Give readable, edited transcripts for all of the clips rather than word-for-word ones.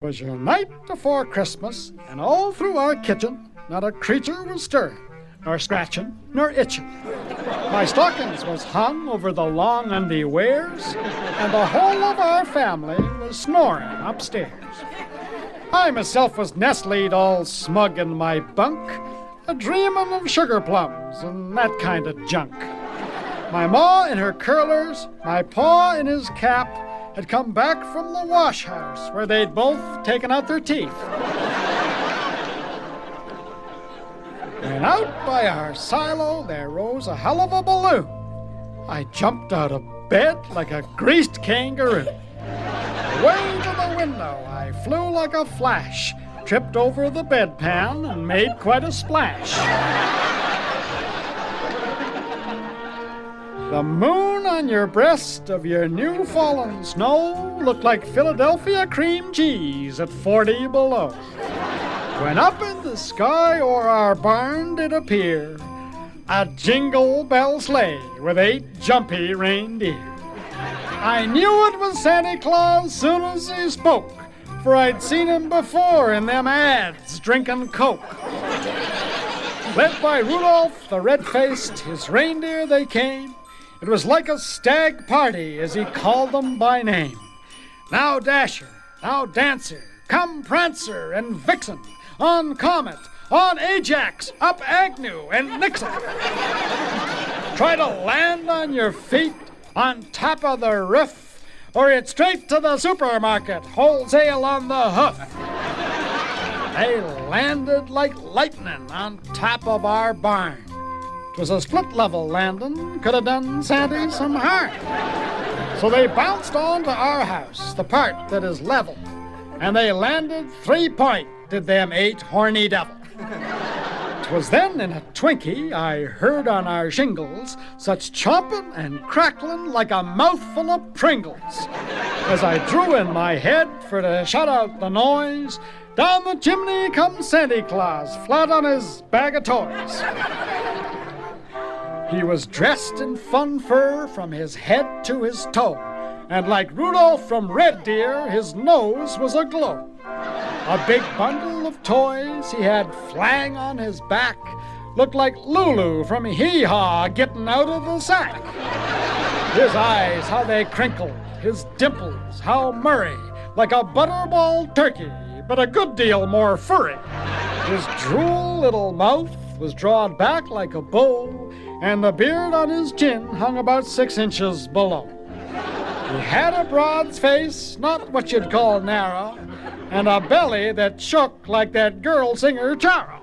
'Twas your night before Christmas, and all through our kitchen not a creature was stirring, nor scratching, nor itching. My stockings was hung over the long underwears, and the whole of our family was snoring upstairs. I myself was nestling all smug in my bunk, a-dreamin' of sugar plums and that kind of junk. My ma in her curlers, my pa in his cap, had come back from the wash house where they'd both taken out their teeth. And out by our silo there rose a hell of a balloon. I jumped out of bed like a greased kangaroo. Away to the window I flew like a flash, tripped over the bedpan and made quite a splash. The moon on your breast of your new fallen snow looked like Philadelphia cream cheese at 40 below. When up in the sky o'er our barn did appear a jingle bell sleigh with 8 jumpy reindeer. I knew it was Santa Claus soon as he spoke, for I'd seen him before in them ads drinking Coke. Led by Rudolph the red-faced, his reindeer they came. It was like a stag party as he called them by name. Now Dasher, now Dancer, come Prancer and Vixen, on Comet, on Ajax, up Agnew and Nixon. Try to land on your feet on top of the roof, or it's straight to the supermarket, wholesale on the hoof. They landed like lightning on top of our barn. 'Twas a split-level landing, could have done Sandy some harm. So they bounced on to our house, the part that is level, and they landed 3-point, did them 8 horny devil. 'Twas then in a Twinkie I heard on our shingles such chomping and crackling like a mouthful of Pringles. As I drew in my head for to shut out the noise, down the chimney comes Santa Claus, flat on his bag of toys. He was dressed in fun fur from his head to his toe, and like Rudolph from Red Deer, his nose was aglow. A big bundle of toys he had flang on his back, looked like Lulu from Hee-Haw getting out of the sack. His eyes, how they crinkled, his dimples, how murry, like a butterball turkey, but a good deal more furry. His drool little mouth was drawn back like a bow, and the beard on his chin hung about 6 inches below. He had a broad face, not what you'd call narrow, and a belly that shook like that girl singer Charo.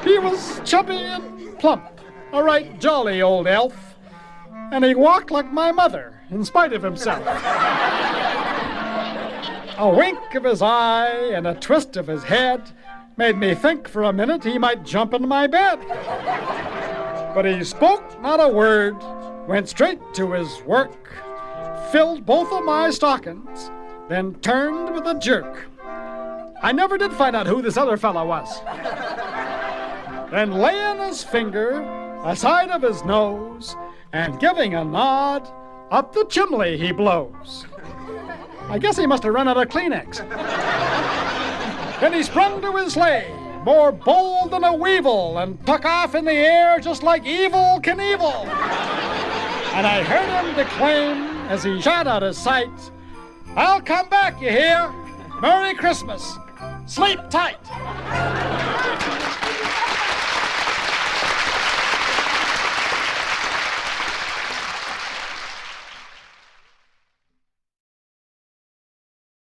He was chubby and plump, a right jolly old elf, and he walked like my mother, in spite of himself. A wink of his eye and a twist of his head made me think for a minute he might jump into my bed. But he spoke not a word, went straight to his work, filled both of my stockings, then turned with a jerk. I never did find out who this other fellow was. Then laying his finger aside of his nose and giving a nod, up the chimney he blows. I guess he must have run out of Kleenex. Then he sprung to his sleigh, more bold than a weevil, and took off in the air just like Evel Knievel. And I heard him declaim as he shot out of sight, "I'll come back, you hear? Merry Christmas. Sleep tight."